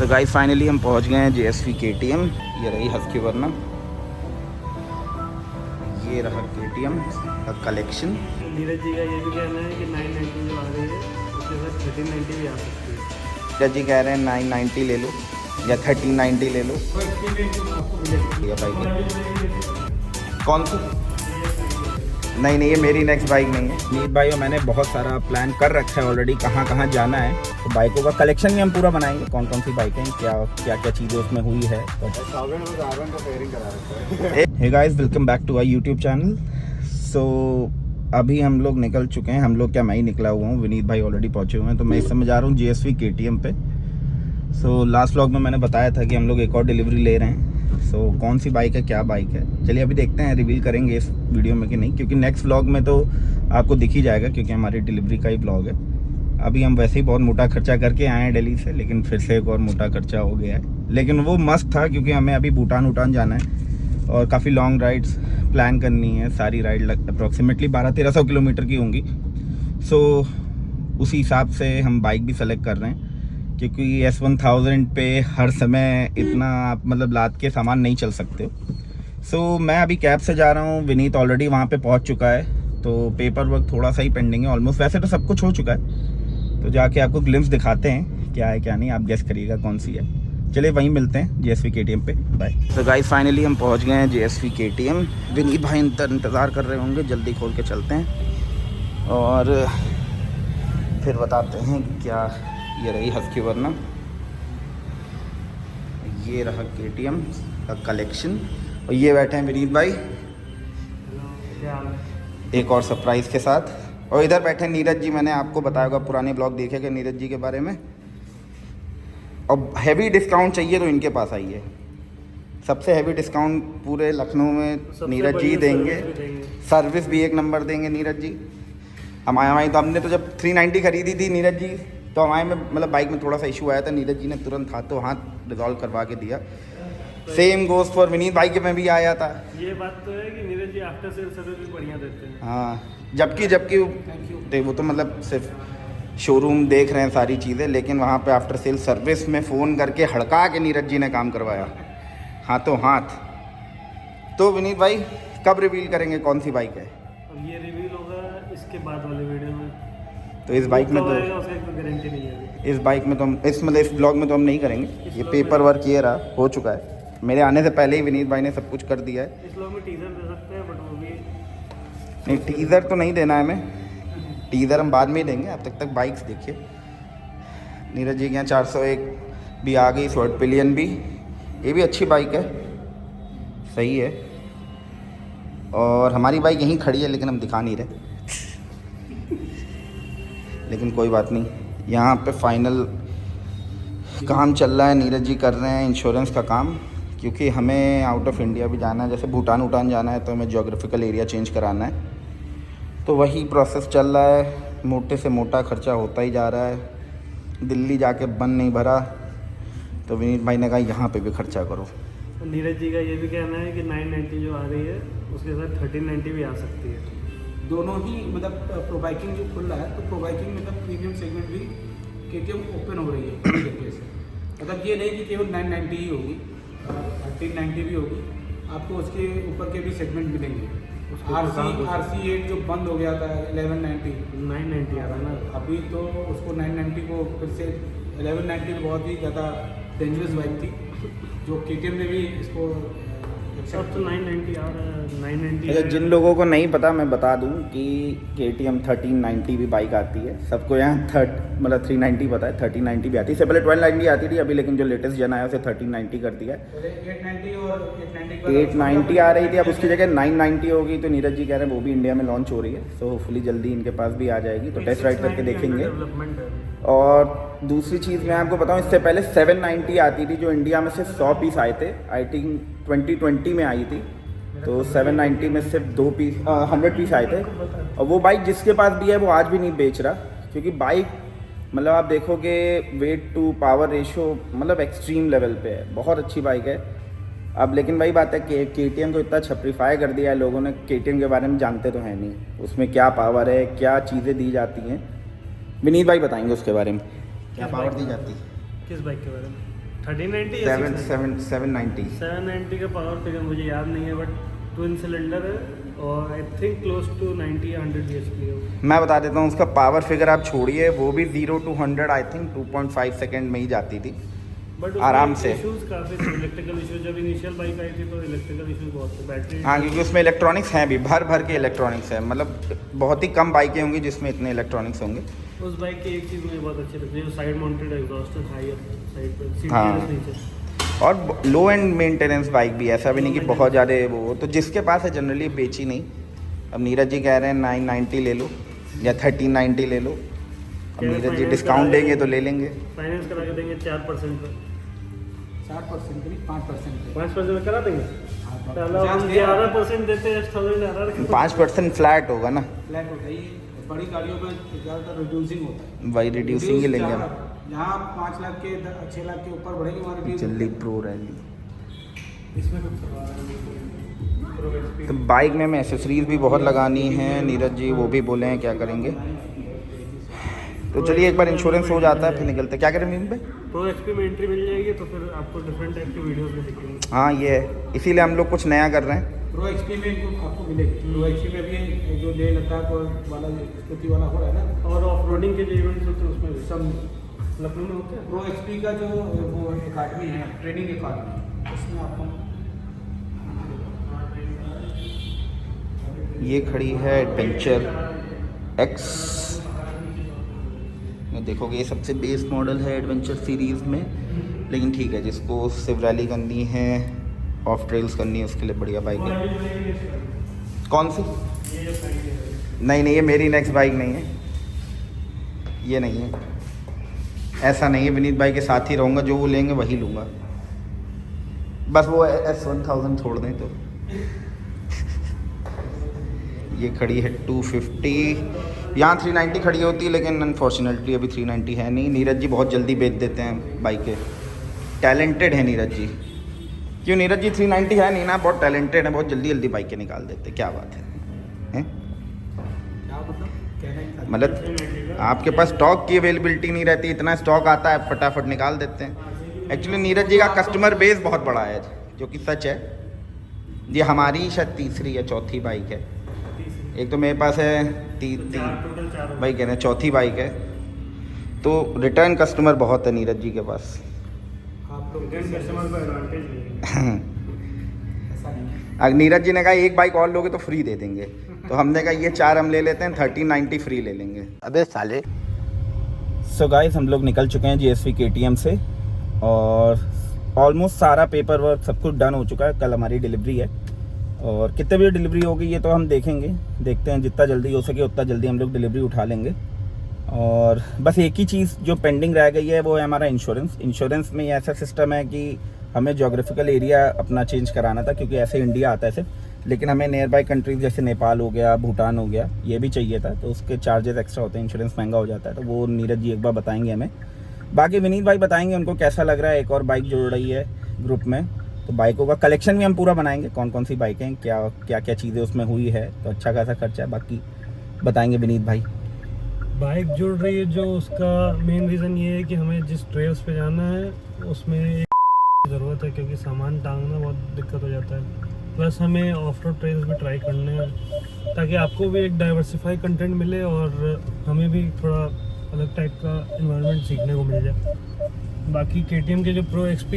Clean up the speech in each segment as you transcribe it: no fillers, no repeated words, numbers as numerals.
तो guys finally हम पहुंच गए हैं JSV KTM। ये रही हस्की वरना, ये रहा KTM का कलेक्शन। नीरज जी का ये भी कहना है कि 990 जो आ रही है उसके साथ 1390 भी आ सकती है। नीरज जी कह रहे हैं 990 ले लो या 1390 ले लो। ये बाइक कौन सी? नहीं, ये मेरी नेक्स्ट बाइक नहीं है। नीत भाई और मैंने बहुत सारा प्लान कर रखा है ऑलरेडी, कहाँ कहाँ जाना है। तो बाइकों का कलेक्शन भी हम पूरा बनाएंगे, कौन कौन सी बाइकें, क्या चीज़ें उसमें हुई है। Hey guys, welcome back to our YouTube channel. So अभी हम लोग निकल चुके हैं। हम लोग क्या, मैं ही निकला हुआ हूँ, विनीत भाई ऑलरेडी पहुँचे हुए हैं। तो मैं इस समय जा रहा हूँ JSV KTM पे। सो लास्ट व्लॉग में मैंने बताया था कि हम लोग एक और डिलीवरी ले रहे हैं। सो कौन सी बाइक है, क्या बाइक है, चलिए अभी देखते हैं, रिवील करेंगे इस वीडियो में कि नहीं, क्योंकि नेक्स्ट व्लॉग में तो आपको दिख ही जाएगा, क्योंकि हमारी डिलीवरी का ही व्लॉग है। अभी हम वैसे ही बहुत मोटा खर्चा करके आए हैं दिल्ली से, लेकिन फिर से एक और मोटा खर्चा हो गया है। लेकिन वो मस्त था, क्योंकि हमें अभी भूटान जाना है और काफ़ी लॉन्ग राइड्स प्लान करनी है। सारी राइड अप्रॉक्सीमेटली 1200-1300 किलोमीटर की होंगी। सो उसी हिसाब से हम बाइक भी सेलेक्ट कर रहे हैं, क्योंकि S1000 पे हर समय इतना आप मतलब लाद के सामान नहीं चल सकते हो। सो मैं अभी कैब से जा रहा हूँ, विनीत ऑलरेडी वहाँ पे पहुँच चुका है। तो पेपर वर्क थोड़ा सा ही पेंडिंग है, ऑलमोस्ट वैसे तो सब कुछ हो चुका है। तो जाके आपको ग्लिम्स दिखाते हैं क्या है क्या नहीं, आप गेस करिएगा कौन सी है। चलिए वहीं मिलते हैं JSV KTM पे, बाय। तो गाइस फाइनली हम पहुँच गए हैं JSV KTM। विनीत भाई इंतज़ार कर रहे होंगे, जल्दी खोल के चलते हैं और फिर बताते हैं कि क्या। ये रही हस्की वरना, ये रहा KTM का कलेक्शन, और ये बैठे हैं विनीत भाई एक और सरप्राइज़ के साथ। और इधर बैठे हैं नीरज जी। मैंने आपको बताया होगा, पुराने ब्लॉग देखेगा नीरज जी के बारे में। और हैवी डिस्काउंट चाहिए तो इनके पास आइए, सबसे हैवी डिस्काउंट पूरे लखनऊ में नीरज जी देंगे। सर्विस भी एक नंबर देंगे नीरज जी। हमारी तो हमने तो जब 390 खरीदी थी नीरज जी, तो हमारे में मतलब बाइक में थोड़ा सा इशू आया था, नीरज जी ने तुरंत हाथों हाथ रिजॉल्व करवा के दिया। सेम गोज फॉर विनीत भाई के में भी आया था। ये बात तो है कि Neeraj ji after sale service भी बढ़िया देते हैं। हाँ, जबकि वो तो मतलब सिर्फ शोरूम देख रहे हैं सारी चीज़ें, लेकिन वहाँ पे आफ्टर सेल सर्विस में फ़ोन करके हड़का के नीरज जी ने काम करवाया हाथों हाथ। तो विनीत भाई कब रिवील करेंगे कौन सी बाइक है? अब ये रिवील होगा इसके बाद वाले वीडियो में। तो इस बाइक में तो उसका कोई गारंटी नहीं है। इस बाइक में तो हम इस ब्लॉग में तो हम नहीं करेंगे। ये पेपर वर्क ये रहा, हो चुका है। मेरे आने से पहले ही विनीत भाई ने सब कुछ कर दिया है। इस ब्लॉग में टीजर दे सकते हैं, बट वो भी नहीं, टीज़र तो नहीं देना है हमें, टीज़र हम बाद में ही देंगे। आप तक बाइक्स देखिए। नीरज जी के यहाँ 401 भी आ गई, शॉर्ट पिलियन भी, ये भी अच्छी बाइक है, सही है। और हमारी बाइक यहीं खड़ी है, लेकिन हम दिखा नहीं रहे। लेकिन कोई बात नहीं, यहाँ पे फाइनल काम चल रहा है, नीरज जी कर रहे हैं इंश्योरेंस का काम, क्योंकि हमें आउट ऑफ इंडिया भी जाना है। जैसे भूटान जाना है तो हमें ज्योग्राफिकल एरिया चेंज कराना है, तो वही प्रोसेस चल रहा है। मोटे से मोटा खर्चा होता ही जा रहा है। दिल्ली जाके बन नहीं भरा, तो विनीत भाई ने कहा यहाँ पे भी खर्चा करो। तो नीरज जी का ये भी कहना है कि 990 जो आ रही है उसके साथ 1390 भी आ सकती है। दोनों ही मतलब प्रो बाइकिंग जो खुल रहा है, तो प्रो बाइकिंग मतलब प्रीमियम सेगमेंट भी KTM ओपन हो रही है पूरी तरीके से। मतलब ये नहीं कि केवल 990 ही होगी, 1390 भी होगी। आपको उसके ऊपर के भी सेगमेंट मिलेंगे। RC8 जो बंद हो गया था 1190, 990 आ रहा है ना अभी, तो उसको 990 को फिर से 1190 बहुत ही ज़्यादा डेंजरस बाइक थी, जो KTM ने भी इसको अब तो 990 आ रहा है। 990 अच्छा, जिन लोगों को नहीं पता मैं बता दूं कि KTM 1390 भी बाइक आती है। सबको यहाँ 390 पता है, 1390 भी आती है। इससे पहले 1290 आती थी अभी, लेकिन जो लेटेस्ट जन आया उसे 1390 कर दिया है। 890 और 890 आ रही थी, अब उसकी जगह 990 होगी। तो नीरज जी कह रहे हैं वो भी इंडिया में लॉन्च हो रही है, सो होपफुली जल्दी इनके पास भी आ जाएगी, तो टेस्ट राइड करके देखेंगे। और दूसरी चीज़ मैं आपको बताऊं, इससे पहले 790 आती थी, जो इंडिया में से 100 पीस आए थे। आई थिंक 2020 में आई थी, तो 790 में सिर्फ 100 पीस आए थे। और वो बाइक जिसके पास भी है वो आज भी नहीं बेच रहा, क्योंकि बाइक मतलब आप देखोगे वेट टू पावर रेशो मतलब एक्सट्रीम लेवल पे है, बहुत अच्छी बाइक है। अब लेकिन वही बात है कि KTM को इतना छपरीफाई कर दिया है लोगों ने, KTM के बारे में जानते तो हैं नहीं, उसमें क्या पावर है, क्या चीज़ें दी जाती हैं। विनीत भाई बताएंगे उसके बारे में, क्या पावर दी जाती है। किस बाइक के बारे में? 1390 या 790 790 का पावर फिगर मुझे याद नहीं है, बट ट्विन सिलेंडर है और आई थिंक क्लोज टू 90 या 100 bhp है। मैं बता देता हूँ उसका पावर फिगर आप छोड़िए, वो भी 0 to 100 आई थिंक 2.5 सेकेंड में ही जाती थी बट आराम से। इश्यूज काफ़ी थे, इलेक्ट्रिकल इश्यूज। जब इनिशियल बाइक आई थी तो इलेक्ट्रिकल इश्यूज बहुत थे, बैटरी। हाँ, क्योंकि उसमें इलेक्ट्रॉनिक्स हैं भी, भर भर के इलेक्ट्रॉनिक्स हैं, मतलब बहुत ही कम बाइकें होंगी जिसमें इतने इलेक्ट्रॉनिक्स होंगे। उस बाइक की एक चीज़ मुझे बहुत अच्छी लगती है, जो साइड माउंटेड एग्जॉस्ट है, हाई साइड पर सीट हाँ। के नीचे। और लो एंड मेंटेनेंस बाइक भी, ऐसा भी नहीं कि बहुत ज़्यादा वो, तो जिसके पास है जनरली बेची नहीं। अब नीरज जी कह रहे हैं 990 ले लो या 1390 ले लो, अब नीरज जी डिस्काउंट देंगे तो ले लेंगे। फाइनेंस करा के देंगे 4% पर, 60% के नहीं 5% 5% में करा देंगे। हाँ, चलो हम 11% देते हैं, 1000 5% फ्लैट होगा ना, फ्लैट होता ही है। बड़ी गाड़ियों में ज़्यादातर रिड्यूसिंग होता है, वही रिड्यूसिंग ही लेंगे हम। यहाँ 5 लाख के 6 लाख के ऊपर बढ़ेंगे वहाँ रिड्यूस। जल्दी प्रो रैली। इसमें कुछ करवा रहे तो बाइक में एसेसरीज भी बहुत लगानी है, नीरज जी वो भी बोले हैं क्या करेंगे। तो चलिए एक बार इंश्योरेंस हो जाता है फिर निकलते हैं। क्या करें मीन भाई? प्रो एक्सपी में एंट्री मिल जाएगी तो फिर आपको डिफरेंट टाइप की वीडियोस में दिखेंगे। हाँ ये है, इसीलिए हम लोग कुछ नया कर रहे हैं। प्रो एक्सपी में इनको आपको मिलेगी। प्रो एक्सपी में भी जो लेह लद्दाख वाला स्थिति वाला हो रहा है ना, और ऑफ रोडिंग के जो इवेंट्स होते हैं उसमें भी सब लखनऊ में होते हैं। प्रो एक्सपी का जो वो अकाडमी है, ट्रेनिंग अकाडमी, उसमें आपको ये खड़ी है एडवेंचर एक्स, देखोगे ये सबसे बेस मॉडल है एडवेंचर सीरीज़ में, लेकिन ठीक है जिसको सिर्फ रैली करनी है, ऑफ ट्रेल्स करनी है, उसके लिए बढ़िया बाइक है। कौन सी? नहीं नहीं, ये मेरी नेक्स्ट बाइक नहीं है, ये नहीं है, ऐसा नहीं है। विनीत भाई के साथ ही रहूँगा, जो वो लेंगे वही लूँगा, बस वो S1000 छोड़ दें तो। ये खड़ी है 250, यहाँ 390 खड़ी होती है, लेकिन अनफॉर्चुनेटली अभी 390 है नहीं। नीरज जी बहुत जल्दी बेच देते हैं बाइकें, टैलेंटेड है नीरज जी। क्यों नीरज जी? 390 है नहीं ना, बहुत टैलेंटेड है, बहुत जल्दी जल्दी बाइकें निकाल देते, क्या बात है, हैं? मतलब आपके पास स्टॉक की अवेलेबिलिटी नहीं रहती, इतना स्टॉक आता है फटाफट निकाल देते हैं। एक्चुअली नीरज जी का कस्टमर बेस बहुत बड़ा है, जो कि सच है। ये हमारी शायद तीसरी या चौथी बाइक है, एक तो मेरे पास है तीन भाई कह रहे हैं, चौथी बाइक है। तो रिटर्न कस्टमर बहुत है नीरज जी के पास। आप लोग कस्टमर को एडवांटेज नहीं है। ऐसा नहीं है। अगर नीरज जी ने कहा एक बाइक और लोगे तो फ्री दे देंगे, तो हमने कहा ये 4 हम ले लेते हैं, 1390 फ्री ले लेंगे। अबे साले। सो गाइस हम लोग निकल चुके हैं GSV KTM से, और ऑलमोस्ट सारा पेपर वर्क सब कुछ डन हो चुका है। कल हमारी डिलीवरी है, और कितने बजे डिलीवरी होगी ये तो हम देखेंगे, देखते हैं जितना जल्दी हो सके उतना जल्दी हम लोग डिलीवरी उठा लेंगे। और बस एक ही चीज़ जो पेंडिंग रह गई है वो है हमारा इंश्योरेंस। इंश्योरेंस में ये ऐसा सिस्टम है कि हमें जोग्राफिकल एरिया अपना चेंज कराना था, क्योंकि ऐसे इंडिया आता है सिर्फ, लेकिन हमें नियर बाई कंट्रीज जैसे नेपाल हो गया, भूटान हो गया, ये भी चाहिए था, तो उसके चार्जेस एक्स्ट्रा होते हैं, इंश्योरेंस महंगा हो जाता है। तो वो नीरज जी एक बार बताएंगे हमें, बाकी विनीत भाई बताएंगे उनको कैसा लग रहा है। एक और बाइक जुड़ रही है ग्रुप में, तो बाइकों का कलेक्शन भी हम पूरा बनाएंगे, कौन कौन सी बाइकें, क्या क्या क्या चीज़ें उसमें हुई है, तो अच्छा खासा खर्चा है, बाकी बताएंगे विनीत भाई। बाइक जुड़ रही है जो, उसका मेन रीज़न ये है कि हमें जिस ट्रेल्स पे जाना है उसमें एक ज़रूरत है, क्योंकि सामान टांगना बहुत दिक्कत हो जाता है। प्लस हमें ऑफ रोड ट्रेल्स भी ट्राई करने हैं, ताकि आपको भी एक डाइवर्सिफाई कंटेंट मिले और हमें भी थोड़ा अलग टाइप का एनवायरनमेंट सीखने को मिल जाए। बाकी KTM के जो प्रो XP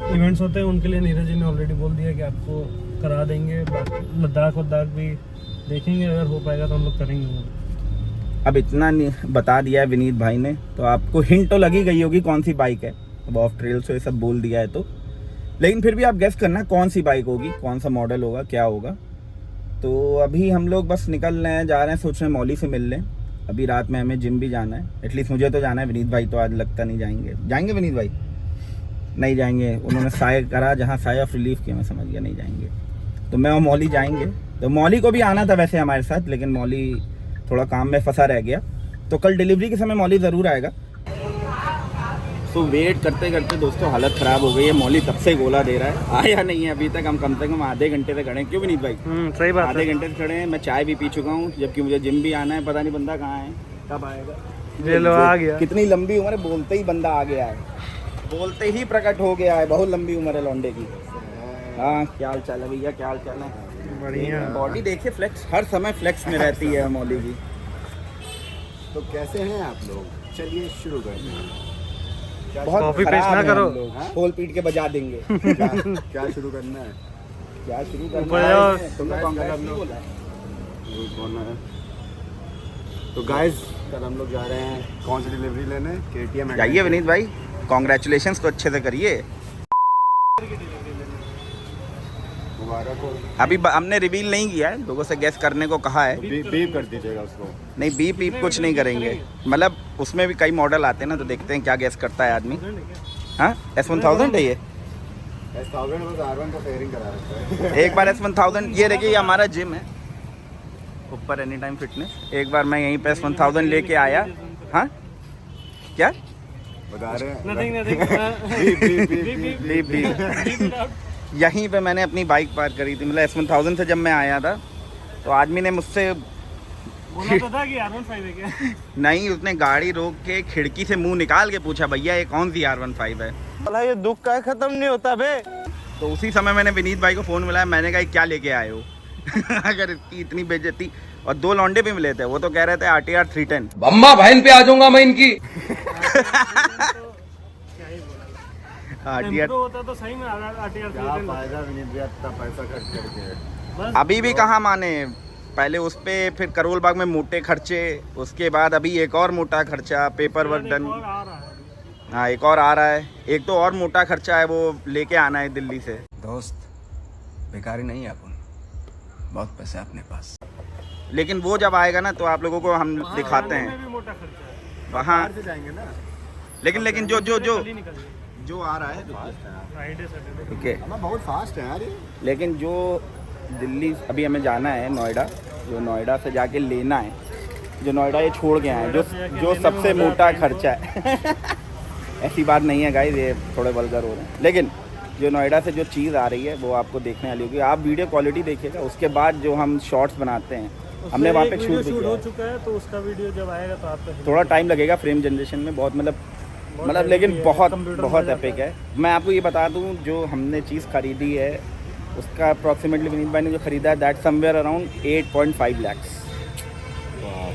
इवेंट्स होते हैं उनके लिए नीरज जी ने ऑलरेडी बोल दिया कि आपको करा देंगे। बाकी लद्दाख भी देखेंगे, अगर हो पाएगा तो हम लोग करेंगे। अब इतना बता दिया है विनीत भाई ने, तो आपको हिंट तो लगी गई होगी कौन सी बाइक है। अब ऑफ ट्रेल्स ये सब बोल दिया है तो, लेकिन फिर भी आप गेस करना कौन सी बाइक होगी, कौन सा मॉडल होगा, क्या होगा। तो अभी हम लोग बस निकल रहे हैं, जा रहे हैं, सोच रहे हैं मौली से मिल लें। अभी रात में हमें जिम भी जाना है, एटलीस्ट मुझे तो जाना है, विनीत भाई तो आज लगता नहीं जाएंगे। जाएंगे विनीत भाई? नहीं जाएंगे, उन्होंने साय करा, जहाँ साय ऑफ रिलीफ किया, मैं समझ गया नहीं जाएंगे। तो मैं और मौली जाएंगे। तो मौली को भी आना था वैसे हमारे साथ, लेकिन मौली थोड़ा काम में फंसा रह गया, तो कल डिलीवरी के समय मौली ज़रूर आएगा। तो वेट करते करते दोस्तों हालत ख़राब हो गई है। मौली तब से गोला दे रहा है, आया नहीं है अभी तक। हम कम से कम आधे घंटे से खड़े हैं, क्यों विनीत भाई? सही बात, आधे घंटे से खड़े हैं। मैं चाय भी पी चुका हूँ, जबकि मुझे जिम भी आना है। पता नहीं बंदा कहाँ है, कब आएगा। ये लो आ गया। कितनी लंबी उम्र है, बोलते ही बंदा आ गया है। बोलते ही प्रकट हो गया है, बहुत लंबी उम्र है लौंडे की। हाँ, क्या हाल चाल है भैया, क्या हाल चाल है? बढ़िया। बॉडी देखिए, फ्लेक्स हर समय फ्लेक्स में रहती है मौली की। तो कैसे हैं आप लोग? चलिए शुरू करते हैं। बहुत कॉपी खराब पेस्ट ना हैं करो। हम लोग, खोल पीट के बजा देंगे। क्या शुरू करना है? क्या शुरू करना ऊपर जाओ। है? तुमने Guys, कांग्रेस कल हम नहीं लोग- बोला है? वो कौन है? तो गाइस कल हम लोग जा रहे हैं कौन सी डिलीवरी लेने? KTM जाइए विनीत भाई, कॉन्ग्रेचुलेशन तो अच्छे से करिए। मुबारक हो। अभी हमने रिवील नहीं किया है, लोगों से गेस करने को कहा है। बीप कर दीजिएगा उसको। नहीं, बीप बीप कुछ नहीं करेंगे, मतलब उसमें भी कई मॉडल आते हैं ना, तो देखते हैं क्या गेस करता है आदमी। हाँ, S1000 है ये। S1000 बस R1 का फेयरिंग करा रखा है। एक बार S1000, ये देखिए ये हमारा जिम है ऊपर, एनी टाइम फिटनेस। एक बार मैं यहीं पे S1000 लेके आया। हाँ क्या बता रहे हैं। Nothing beep beep. यहीं पे मैंने अपनी बाइक पार्क करी थी, मतलब S1000 से जब मैं आया था तो आदमी ने मुझसे बोला तो था कि R15 है क्या? नहीं, उसने गाड़ी रोक के खिड़की से मुंह निकाल के पूछा, भैया ये कौन सी R15 है? भला ये दुख का खत्म नहीं होता बे। तो उसी समय मैंने विनीत भाई को फ़ोन मिलाया, मैंने कहा क्या लेके आए हो? अगर इसकी इतनी बेइज्जती। और दो लौंडे भी मिले थे, वो तो कह रहे थे RTR 310। बम्मा बहन पे आ जाऊंगा मैं इनकी। क्या ही बोला। RTR Impro होता तो सही में RTR क्या फायदा विनीत भैया इतना पैसा खर्च करके? बस अभी भी कहाँ माने, पहले उस पे, फिर करोल बाग में मोटे खर्चे, उसके बाद अभी एक और मोटा खर्चा, पेपर वर्क डन। और आ रहा है। हाँ, एक और आ रहा है, एक तो और मोटा खर्चा है, वो लेके आना है दिल्ली से। दोस्त बेकारी नहीं है अपन, बहुत पैसे अपने पास। लेकिन वो जब आएगा ना तो आप लोगों को हम दिखाते में हैं भी मोटा खर्चा है। वहाँ। बाहर से जाएंगे ना। लेकिन जो जो जो कल ही निकल गए। जो आ रहा है, फ्राइडे सैटरडे। ठीक है। हमें बहुत फास्ट है यार ये। लेकिन जो दिल्ली अभी हमें जाना है नोएडा, जो नोएडा से जाके लेना है, जो नोएडा ये छोड़ के आए हैं, जो सबसे मोटा खर्चा है। ऐसी बात नहीं है गाइस, ये थोड़े वल्गर हो रहे हैं। लेकिन जो नोएडा से जो चीज़ आ रही है वो आपको देखने वाली होगी। आप वीडियो क्वालिटी देखिएगा, उसके बाद जो हम शॉर्ट्स बनाते हैं, हमने वहाँ पे शूट शूट किया हो है। चुका है, तो उसका वीडियो जब आएगा तो आपको थोड़ा टाइम लगेगा फ्रेम जनरेशन में, बहुत मतलब लेकिन बहुत बहुत एपिक है। मैं आपको ये बता दूं, जो हमने चीज़ खरीदी है उसका अप्रॉक्सीमेटली विनीत भाई ने जो खरीदा है, दैट समवेयर अराउंड 8.5 lakhs।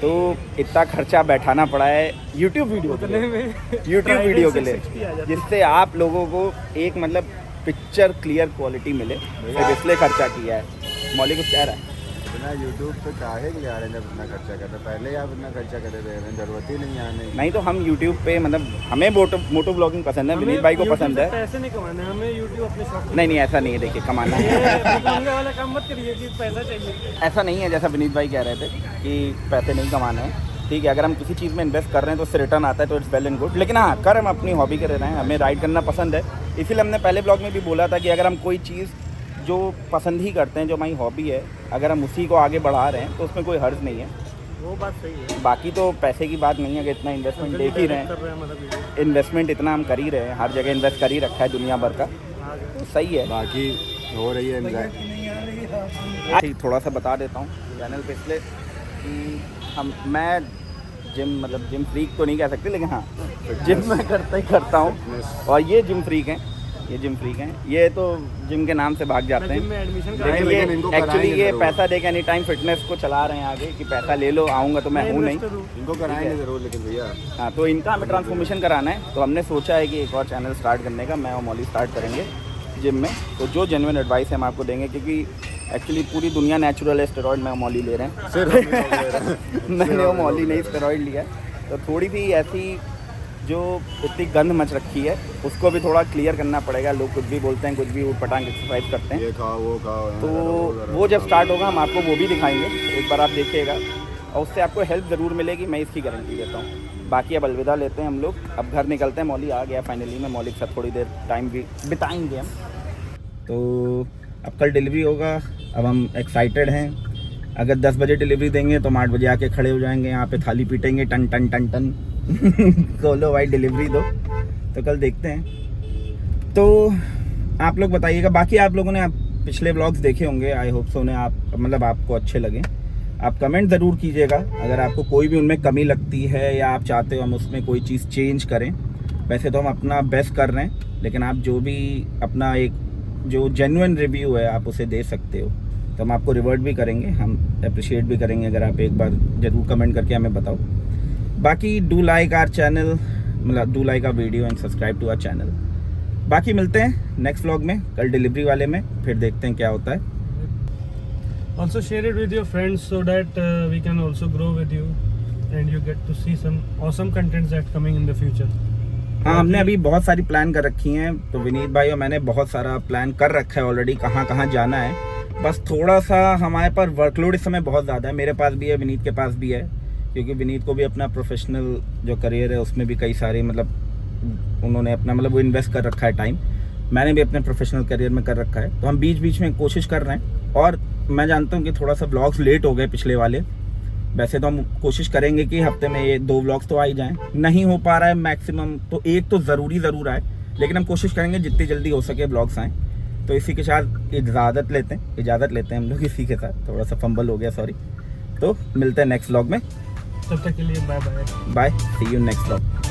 तो इतना खर्चा बैठाना पड़ा है यूट्यूब वीडियो के लिए, यूट्यूब वीडियो के लिए, जिससे आप लोगों को एक मतलब पिक्चर क्लियर क्वालिटी मिले, तो इसलिए खर्चा किया है। मौली कुछ कह रहा है? इतना यूट्यूब पे काहे के लिए आ रहे हैं जब इतना खर्चा करते? पहले ही आप इतना खर्चा करे रहे हैं, जरूरत ही नहीं आने की। नहीं तो हम यूट्यूब पे, मतलब हमें मोटो ब्लॉगिंग पसंद है, विनीत भाई को पसंद है। पैसे नहीं कमाने, हमें यूट्यूब अपने शौक नहीं ऐसा नहीं है, देखिए कमाना है। महंगे वाला काम मत करिए कि पैसा चाहिए। ऐसा नहीं है जैसा विनीत भाई कह रहे थे कि पैसे नहीं कमाने हैं। ठीक है, अगर हम किसी चीज़ में इन्वेस्ट कर रहे हैं तो उससे रिटर्न आता है, तो इट्स वेल एंड गुड। लेकिन हाँ, कर हम अपनी हॉबी कर रहे हैं, हमें राइड करना पसंद है। इसीलिए हमने पहले ब्लॉग में भी बोला था कि अगर हम कोई चीज़ जो पसंद ही करते हैं, जो हमारी हॉबी है, अगर हम उसी को आगे बढ़ा रहे हैं तो उसमें कोई हर्ज नहीं है। वो बात सही है। बाकी तो पैसे की बात नहीं है कि इतना इन्वेस्टमेंट देख ही रहे कर हैं, रहे हैं मतलब वीडियो। इन्वेस्टमेंट इतना हम कर ही रहे हैं, हर जगह इन्वेस्ट कर ही रखा है दुनिया भर का, तो सही है। बाकी हो रही है एंजॉय। ठीक, थोड़ा सा बता देता हूँ चैनल पे इसलिए कि मैं जिम फ्रीक तो नहीं कह सकते, लेकिन हाँ जिम मैं करता हूँ। और ये जिम फ्रीक हैं, ये तो जिम के नाम से भाग जाते जिम में हैं। एडमिशन लेकिन लेकिन इनको ये एक्चुअली कराएंगे ये जरूर। पैसा दे के एनी टाइम फिटनेस को चला रहे हैं आगे, कि पैसा ले लो, आऊँगा तो मैं हूँ नहीं। इनको कराएंगे जरूर, लेकिन भैया हाँ, तो इनका हमें ट्रांसफॉर्मेशन कराना है, तो हमने सोचा है कि एक और चैनल स्टार्ट करने का, मैं और मौली स्टार्ट करेंगे जिम में। तो जो जेन्युइन एडवाइस है हम आपको देंगे, क्योंकि एक्चुअली पूरी दुनिया नेचुरल है, स्टेरॉइड मैं और मौली ले रहे हैं। सिर्फ मैंने और मौली नहीं स्टेरॉइड लिया है, तो थोड़ी सी ऐसी जो इतनी गंद मच रखी है उसको भी थोड़ा क्लियर करना पड़ेगा। लोग कुछ भी बोलते हैं, कुछ भी ऊट पटांग एक्सरसाइज करते हैं, ये खाओ वो खाओ, तो वो जब स्टार्ट होगा हम आपको वो भी दिखाएंगे, एक बार आप देखिएगा, और उससे आपको हेल्प ज़रूर मिलेगी, मैं इसकी गारंटी देता हूँ। बाकी अब अलविदा लेते हैं हम लोग, अब घर निकलते हैं। मौली आ गया फाइनली, मैं मौली के साथ थोड़ी देर टाइम भी बिताएंगे हम। तो अब कल डिलीवरी होगा, अब हम एक्साइटेड हैं। अगर 10 बजे डिलीवरी देंगे तो हम 8 बजे आके खड़े हो जाएंगे, यहाँ पे थाली पीटेंगे, टन टन टन टन। खोलो भाई डिलीवरी दो। तो कल देखते हैं। तो आप लोग बताइएगा, बाकी आप लोगों ने पिछले व्लॉग्स देखे होंगे, आई होप सो, उन्हें आपको अच्छे लगे। आप कमेंट ज़रूर कीजिएगा अगर आपको कोई भी उनमें कमी लगती है या आप चाहते हो हम उसमें कोई चीज़ चेंज करें, वैसे तो हम अपना बेस्ट कर रहे हैं, लेकिन आप जो भी अपना एक जो जेन्युइन रिव्यू है आप उसे दे सकते हो, तो हम आपको रिवर्ट भी करेंगे, हम अप्रिशिएट भी करेंगे अगर आप एक बार ज़रूर कमेंट करके हमें बताओ। बाकी डू लाइक आवर चैनल, मतलब do like our video and subscribe to our channel. बाकी मिलते हैं नेक्स्ट व्लॉग में, कल डिलीवरी वाले में, फिर देखते हैं क्या होता है। Also share it with your friends so that we can also grow with you and you get to see some awesome contents that coming in the future. हाँ, हमने अभी बहुत सारी प्लान कर रखी हैं, तो विनीत भाई और मैंने बहुत सारा प्लान कर रखा है ऑलरेडी, कहाँ कहाँ जाना है। बस थोड़ा सा हमारे पर वर्कलोड इस समय बहुत ज़्यादा है, मेरे पास भी है, विनीत के पास भी है, क्योंकि विनीत को भी अपना प्रोफेशनल जो करियर है उसमें भी कई सारे मतलब उन्होंने अपना मतलब वो इन्वेस्ट कर रखा है टाइम, मैंने भी अपने प्रोफेशनल करियर में कर रखा है। तो हम बीच बीच में कोशिश कर रहे हैं, और मैं जानता हूँ कि थोड़ा सा व्लॉग्स लेट हो गए पिछले वाले, वैसे तो हम कोशिश करेंगे कि हफ्ते में ये 2 व्लॉग्स तो आ ही जाएं, नहीं हो पा रहा है मैक्सिमम तो एक तो ज़रूर आए, लेकिन हम कोशिश करेंगे जितनी जल्दी हो सके व्लॉग्स आएँ। तो इसी के साथ इजाज़त लेते हैं हम लोग, इसी के साथ थोड़ा सा फंबल हो गया, सॉरी। तो मिलते हैं नेक्स्ट व्लॉग में, तब तक के लिए bye bye. Bye, see you next vlog.